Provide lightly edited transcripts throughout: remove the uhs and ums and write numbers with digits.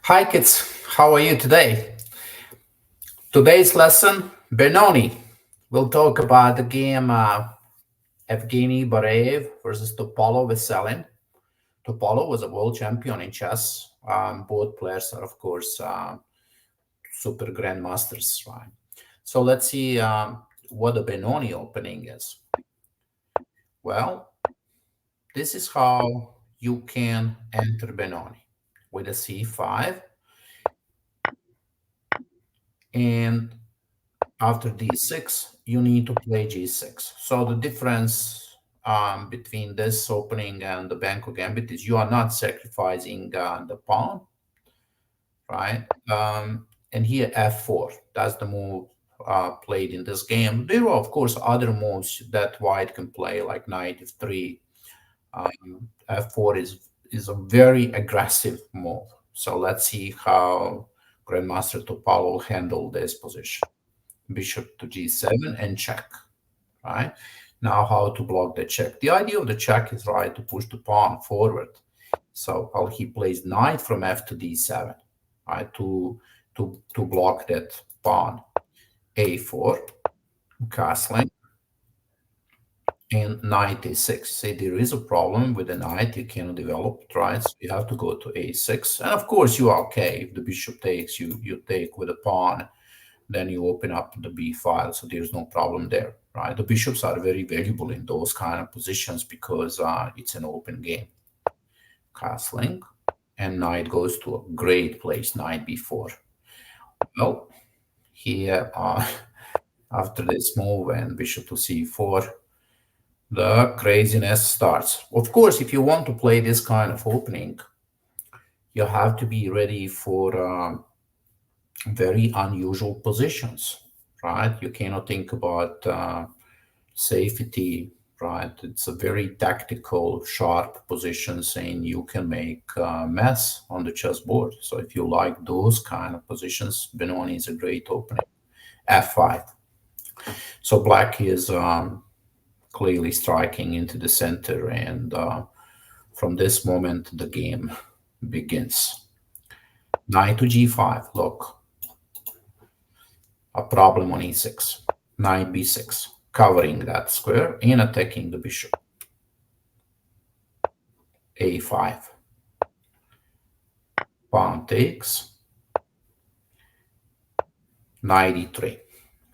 Hi kids, how are you today? Today's lesson, Benoni. We'll talk about the game Evgeny Bareev versus Topalov Veselin. Topalov was a world champion in chess. Both players are, of course, super grandmasters, right? So let's see what the Benoni opening is. Well, this is how you can enter Benoni with a c5 and after d6, you need to play g6. So the difference between this opening and the Banco Gambit is you are not sacrificing the pawn, right? And here f4, that's the move played in this game. There are, of course, other moves that white can play, like knight f3. F4 is a very aggressive move. So let's see how Grandmaster Topalov handled this position. Bishop to g7 and check, right? Now how to block the check. The idea of the check is, right, to push the pawn forward. So while he plays knight from f to d7, right, to block that pawn. a4, castling, and knight a6. See, there is a problem with the knight. You cannot develop, right? So you have to go to a6. And of course, you are okay. If the bishop takes, you take with a pawn, then you open up the b file, so there's no problem there, right? The bishops are very valuable in those kind of positions because it's an open game. Castling, and knight goes to a great place, knight b4. Well, here, after this move and bishop to c4, the craziness starts. Of course, if you want to play this kind of opening, you have to be ready for very unusual positions, right? You cannot think about safety, right? It's a very tactical, sharp position saying you can make a mess on the chessboard. So if you like those kind of positions, Benoni is a great opening. F5. So black is clearly striking into the center, and from this moment, the game begins. Knight to g5. Look, a problem on e6. Knight b6, covering that square and attacking the bishop. a5. Pawn takes. Knight e3.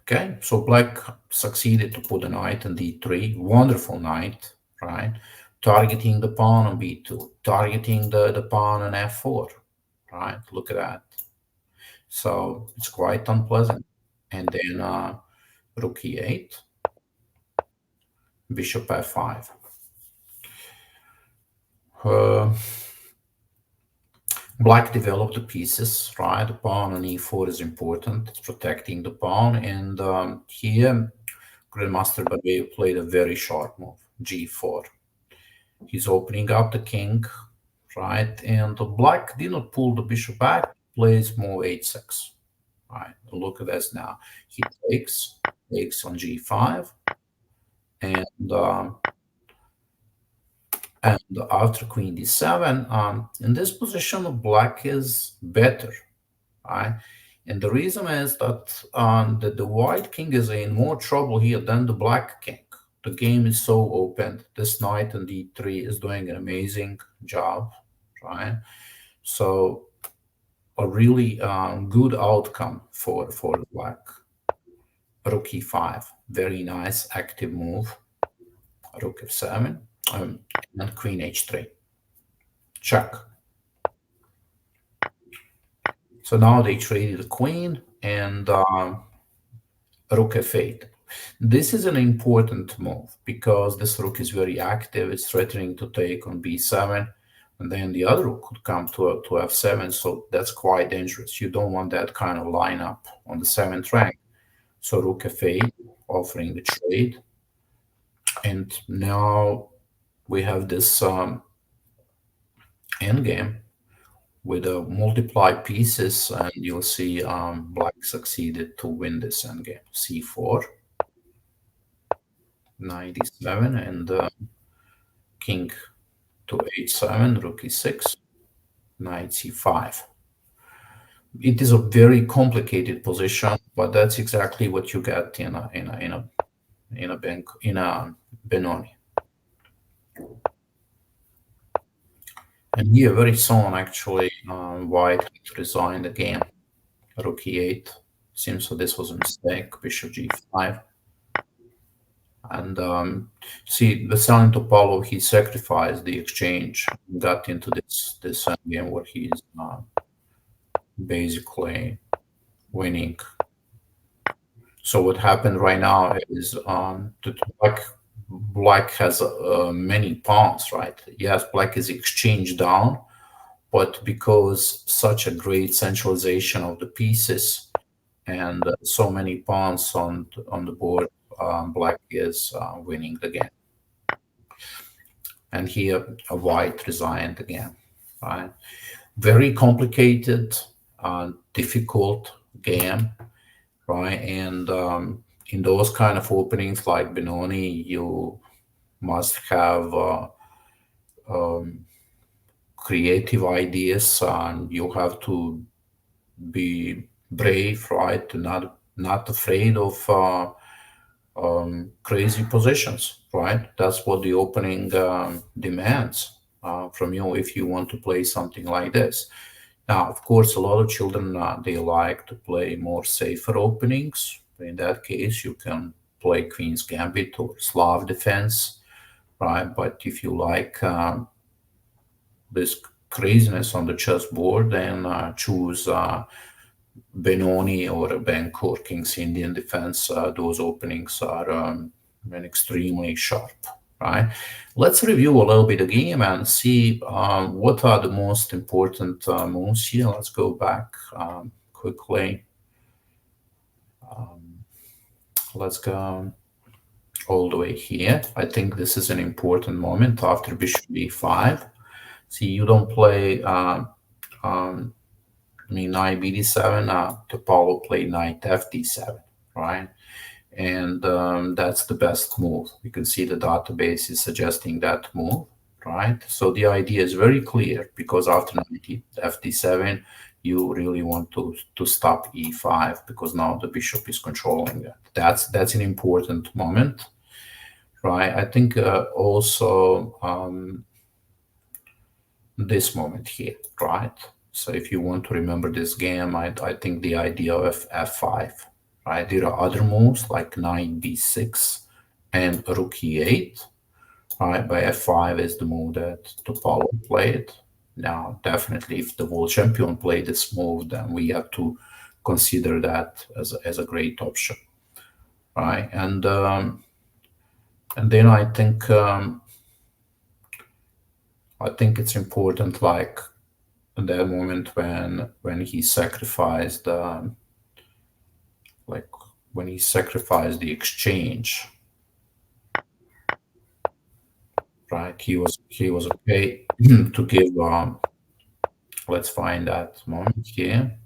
Okay, so black succeeded to put a knight on d3. Wonderful knight, right? Targeting the pawn on b2, targeting the pawn on f4, right? Look at that. So it's quite unpleasant. And then rook e8, bishop f5. Black developed the pieces, right? The pawn on e4 is important. It's protecting the pawn. And here, Grandmaster Bareev played a very sharp move, g4. He's opening up the king, right? And the black did not pull the bishop back, plays move h6, right? Look at this now. He takes on g5, and after queen d7, in this position, black is better, right? And the reason is that the white king is in more trouble here than the black king. The game is so open. This knight on d3 is doing an amazing job, right? So a really good outcome for the black. Rook e5, very nice active move. Rook f7, and queen h3. Check. So now they traded the queen and rook f8. This is an important move because this rook is very active. It's threatening to take on b7, and then the other rook could come to f7, so that's quite dangerous. You don't want that kind of lineup on the 7th rank. So rook f8, offering the trade. And now we have this endgame with multiply pieces, and you'll see black succeeded to win this endgame. c4, knight e7, and king to h7, rook e6, knight c5. It is a very complicated position, but that's exactly what you get in a Benoni. And here, very soon, actually, White resigned the game. Rook e8. Seems so this was a mistake. Bishop g5. And see, Veselin Topalov, he sacrificed the exchange, got into this game where he's basically winning. So what happened right now is that black has many pawns, right? Yes, black is exchanged down, but because such a great centralization of the pieces and so many pawns on the board, black is winning the game. And here white resigned again, right? Very complicated, difficult game, right? And in those kind of openings like Benoni, you must have creative ideas, and you have to be brave, right? Not afraid of crazy positions, right? That's what the opening demands from you if you want to play something like this. Now, of course, a lot of children they like to play more safer openings. In that case, you can play Queen's Gambit or Slav defense, right? But if you like this craziness on the chessboard, then choose Benoni or Bank or King's Indian defense. Those openings are extremely sharp, right? Let's review a little bit the game and see what are the most important moves here. Let's go back quickly. Let's go all the way here. I think this is an important moment after bishop b5. See, you don't play knight bd7, Topalov played knight fd7, right? And that's the best move. You can see the database is suggesting that move, right? So the idea is very clear, because after knight fd7, you really want to stop e5, because now the bishop is controlling that. That's an important moment, right? I think also this moment here, right? So if you want to remember this game, I think the idea of f5, right? There are other moves like knight b6 and rook e8, right? But f5 is the move that Topalov played. Now, definitely, if the world champion played this move, then we have to consider that as a great option, right? And then I think it's important, like that moment when he sacrificed when he sacrificed the exchange, right? He was okay to give let's find that moment here,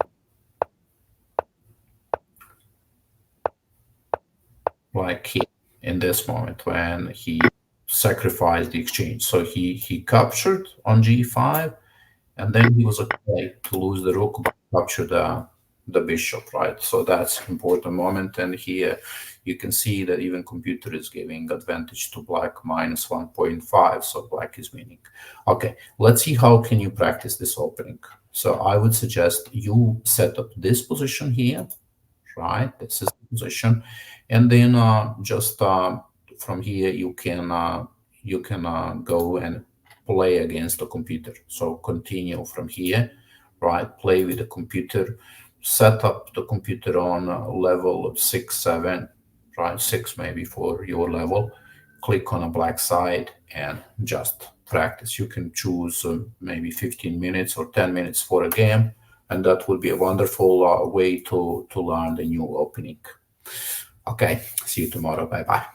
like here in this moment when he sacrificed the exchange. So he captured on g5, and then he was okay to lose the rook but capture the bishop, right? So that's important moment. And here you can see that even computer is giving advantage to black minus 1.5, so black is winning. Okay, let's see how can you practice this opening. So I would suggest you set up this position here, right? This is the position, and then just from here you can go and play against the computer. So continue from here, right? Play with the computer, set up the computer on level 6, 7, right? 6 maybe for your level. Click on a black side and just practice. You can choose maybe 15 minutes or 10 minutes for a game, and that would be a wonderful way to learn the new opening. Okay, see you tomorrow. Bye bye.